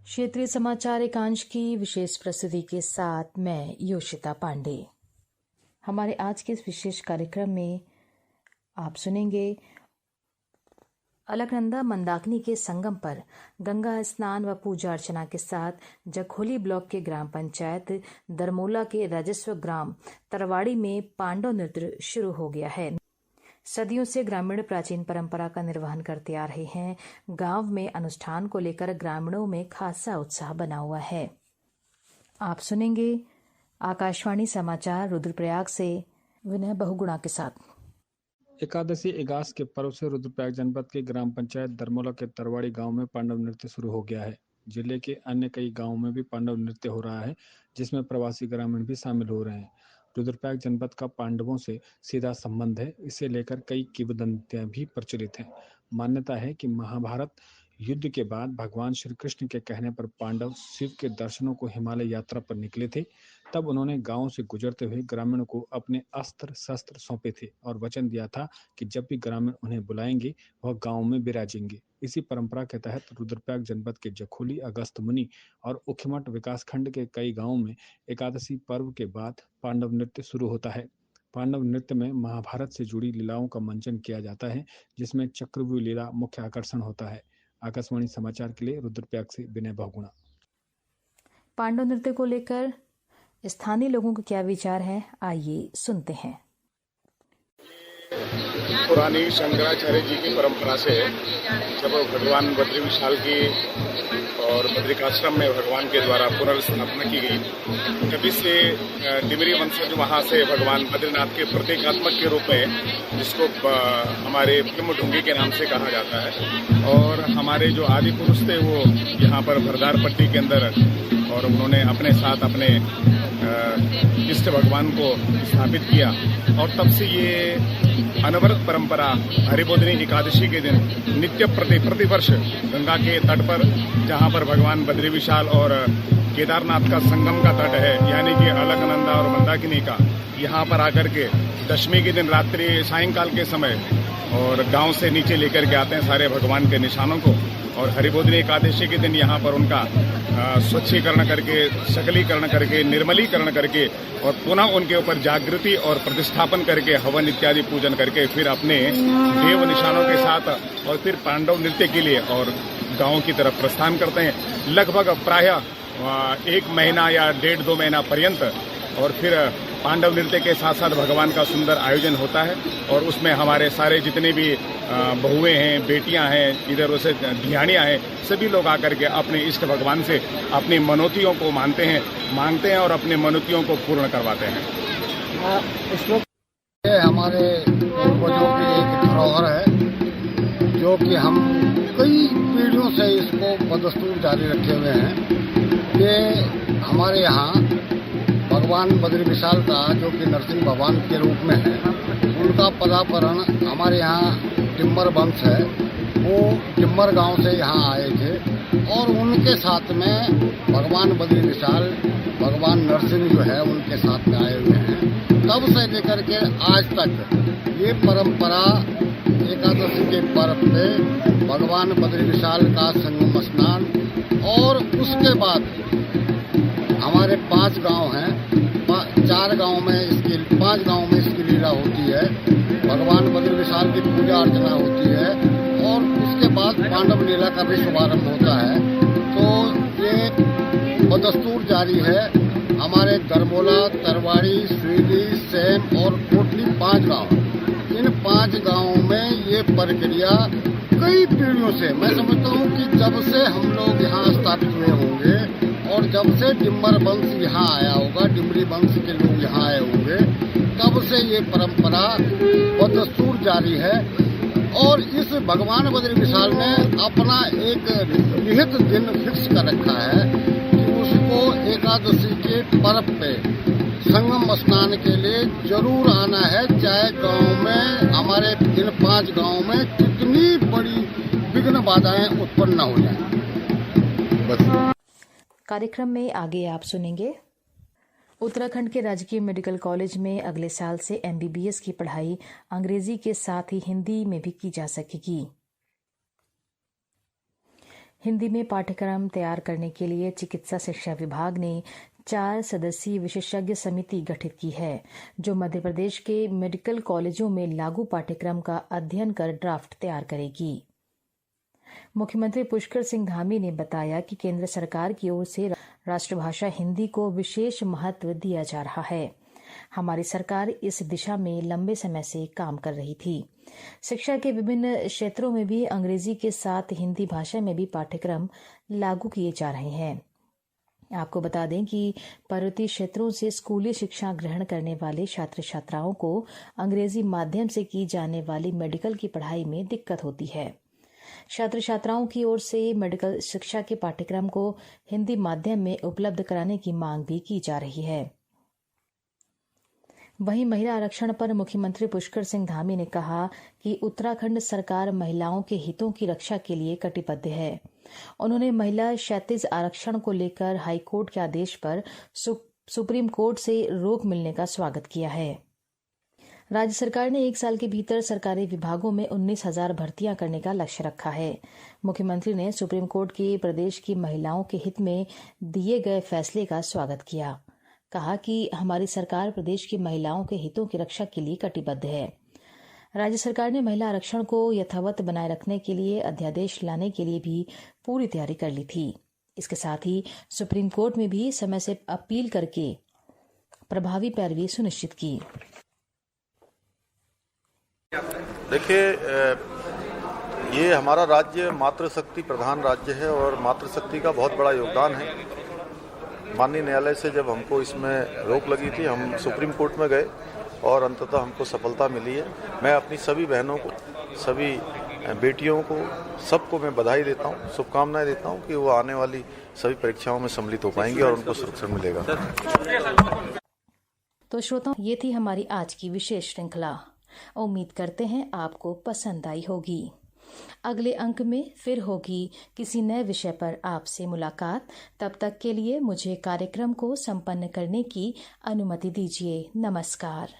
क्षेत्रीय समाचार एकांश की विशेष प्रस्तुति के साथ मैं योशिता पांडे। हमारे आज के इस विशेष कार्यक्रम में आप सुनेंगे अलकनंदा मंदाकिनी के संगम पर गंगा स्नान व पूजा अर्चना के साथ जखोली ब्लॉक के ग्राम पंचायत दरमोला के राजस्व ग्राम तरवाड़ी में पांडव नृत्य शुरू हो गया है। सदियों से ग्रामीण प्राचीन परंपरा का निर्वहन करते आ रहे हैं। गांव में अनुष्ठान को लेकर ग्रामीणों में खासा उत्साह बना हुआ है। आप सुनेंगे आकाशवाणी समाचार रुद्रप्रयाग से विनय बहुगुणा के साथ। एकादशी एगास के पर्व से रुद्रप्रयाग जनपद के ग्राम पंचायत दरमोला के तरवाड़ी गांव में पांडव नृत्य शुरू हो गया है। जिले के अन्य कई गांवों में भी पांडव नृत्य हो रहा है, जिसमें प्रवासी ग्रामीण भी शामिल हो रहे हैं। रुद्रप्रयाग जनपद का पांडवों से सीधा संबंध है, इसे लेकर कई किंवदंतियां भी प्रचलित हैं। मान्यता है कि महाभारत युद्ध के बाद भगवान श्री कृष्ण के कहने पर पांडव शिव के दर्शनों को हिमालय यात्रा पर निकले थे। तब उन्होंने गांव से गुजरते हुए ग्रामीणों को अपने अस्त्र शस्त्र सौंपे थे और वचन दिया था कि जब भी ग्रामीण उन्हें बुलाएंगे वह गांव में विराजेंगे। इसी परंपरा के तहत रुद्रप्रयाग जनपद के जखोली, अगस्त मुनि और उखीमठ विकासखंड के कई गांवों में एकादशी पर्व के बाद पांडव नृत्य शुरू होता है। पांडव नृत्य में महाभारत से जुड़ी लीलाओं का मंचन किया जाता है, जिसमें चक्रव्यूह लीला मुख्य आकर्षण होता है। आकाशवाणी समाचार के लिए रुद्रप्रयाग से विनय बहुगुणा। पांडव नृत्य को लेकर स्थानीय लोगों का क्या विचार है, आइए सुनते हैं। पुरानी शंकराचार्य जी की परंपरा से जब भगवान बद्री विशाल की और बद्रिकाश्रम में भगवान के द्वारा पुनर्स्थापना की गई, तभी से डिमरी वंशज वहाँ से भगवान बद्रीनाथ के प्रतीकात्मक के रूप में, जिसको हमारे फिल्म ढूंगी के नाम से कहा जाता है, और हमारे जो आदि पुरुष थे वो यहाँ पर भरदार पट्टी के अंदर, और उन्होंने अपने साथ अपने इष्ट भगवान को स्थापित किया। और तब से ये अनवरत परंपरा हरिबोधिनी एकादशी के दिन नित्य प्रतिवर्ष गंगा के तट पर, जहाँ पर भगवान बद्री विशाल और केदारनाथ का संगम का तट है, यानी कि अलकनंदा और मंदाकिनी का, यहाँ पर आकर के दशमी के दिन रात्रि सायंकाल के समय और गांव से नीचे लेकर के आते हैं सारे भगवान के निशानों को, और हरिबोधिनी एकादशी के दिन यहाँ पर उनका स्वच्छीकरण करके, सकलीकरण करके, निर्मलीकरण करके और पुनः उनके ऊपर जागृति और प्रतिष्ठापन करके, हवन इत्यादि पूजन करके फिर अपने देव निशानों के साथ और फिर पांडव नृत्य के लिए और गांव की तरफ प्रस्थान करते हैं। लगभग प्रायः 1 महीना या 1.5-2 महीना पर्यंत, और फिर पांडव नृत्य के साथ साथ भगवान का सुंदर आयोजन होता है, और उसमें हमारे सारे जितने भी बहुएं हैं, बेटियां हैं, इधर उसे धियानियां हैं, सभी लोग आकर के अपने इष्ट भगवान से अपनी मनोतियों को मांगते हैं और अपने मनोतियों को पूर्ण करवाते हैं। ये हमारे पूर्वजों की एक धरोहर है, जो कि हम कई पीढ़ियों से इसको बदस्तूर जारी रखे हुए हैं। ये हमारे यहाँ भगवान बद्री विशाल का, जो कि नरसिंह भगवान के रूप में है, उनका पदार्पण हमारे यहाँ टिम्बर वंश है, वो टिम्बर गांव से यहाँ आए थे, और उनके साथ में भगवान बद्री विशाल, भगवान नरसिंह जो है उनके साथ में आए हुए हैं। तब से लेकर के आज तक ये परंपरा एकादशी के पर्व पे भगवान बद्री विशाल का संगम स्नान, और उसके बाद हमारे 5 गांव हैं, 4 गांव में इसकी 5 गांव में इसकी लीला होती है। भगवान बद्री विशाल की पूजा अर्चना होती है, और उसके बाद पांडव लीला का भी शुभारंभ होता है। तो ये बदस्तूर जारी है। हमारे दरमोला, तरवाड़ी, स्वीडी, सेम और कोटली 5 गांव, इन 5 गांवों में ये प्रक्रिया कई पीढ़ियों से, मैं समझता हूँ कि जब से हम लोग यहाँ स्थापित हुए होंगे और जब से टिम्बर वंश यहाँ आया होगा, डिमरी वंश के लोग यहाँ आए होंगे, तब से ये परंपरा बदस्तूर जारी है। और इस भगवान बद्री विशाल ने अपना एक निहित दिन फिक्स कर रखा है कि उसको एकादशी के पर्व पे संगम स्नान के लिए जरूर आना है, चाहे गांव में, हमारे इन 5 गांव में कितनी बड़ी विघ्न बाधाएं उत्पन्न न हो जाए। बस। कार्यक्रम में आगे आप सुनेंगे उत्तराखंड के राजकीय मेडिकल कॉलेज में अगले साल से MBBS की पढ़ाई अंग्रेजी के साथ ही हिंदी में भी की जा सकेगी। हिंदी में पाठ्यक्रम तैयार करने के लिए चिकित्सा शिक्षा विभाग ने 4 सदस्यीय विशेषज्ञ समिति गठित की है, जो मध्य प्रदेश के मेडिकल कॉलेजों में लागू पाठ्यक्रम का अध्ययन कर ड्राफ्ट तैयार करेगी। मुख्यमंत्री पुष्कर सिंह धामी ने बताया कि केंद्र सरकार की ओर से राष्ट्रभाषा हिंदी को विशेष महत्व दिया जा रहा है। हमारी सरकार इस दिशा में लंबे समय से काम कर रही थी। शिक्षा के विभिन्न क्षेत्रों में भी अंग्रेजी के साथ हिंदी भाषा में भी पाठ्यक्रम लागू किए जा रहे हैं। आपको बता दें कि पर्वतीय क्षेत्रों से स्कूली शिक्षा ग्रहण करने वाले छात्र छात्राओं को अंग्रेजी माध्यम से की जाने वाली मेडिकल की पढ़ाई में दिक्कत होती है। छात्र छात्राओं की ओर से मेडिकल शिक्षा के पाठ्यक्रम को हिंदी माध्यम में उपलब्ध कराने की मांग भी की जा रही है। वहीं महिला आरक्षण पर मुख्यमंत्री पुष्कर सिंह धामी ने कहा कि उत्तराखंड सरकार महिलाओं के हितों की रक्षा के लिए कटिबद्ध है। उन्होंने महिला क्षैतिज आरक्षण को लेकर हाईकोर्ट के आदेश पर सुप्रीम कोर्ट से रोक मिलने का स्वागत किया है। राज्य सरकार ने 1 साल के भीतर सरकारी विभागों में 19,000 भर्तियां करने का लक्ष्य रखा है। मुख्यमंत्री ने सुप्रीम कोर्ट के प्रदेश की महिलाओं के हित में दिए गए फैसले का स्वागत किया। कहा कि हमारी सरकार प्रदेश की महिलाओं के हितों की रक्षा के लिए कटिबद्ध है। राज्य सरकार ने महिला आरक्षण को यथावत बनाए रखने के लिए अध्यादेश लाने के लिए भी पूरी तैयारी कर ली थी। इसके साथ ही सुप्रीम कोर्ट में भी समय से अपील करके प्रभावी पैरवी सुनिश्चित की। देखिए, ये हमारा राज्य मातृशक्ति प्रधान राज्य है और मातृशक्ति का बहुत बड़ा योगदान है। माननीय न्यायालय से जब हमको इसमें रोक लगी थी, हम सुप्रीम कोर्ट में गए और अंततः हमको सफलता मिली है। मैं अपनी सभी बहनों को, सभी बेटियों को, सबको मैं बधाई देता हूँ, शुभकामनाएं देता हूँ कि वो आने वाली सभी परीक्षाओं में सम्मिलित हो पाएंगे और उनको सुरक्षा मिलेगा। तो श्रोताओं, ये थी हमारी आज की विशेष श्रृंखला। उम्मीद करते हैं आपको पसंद आई होगी। अगले अंक में फिर होगी किसी नए विषय पर आपसे मुलाकात। तब तक के लिए मुझे कार्यक्रम को संपन्न करने की अनुमति दीजिए। नमस्कार।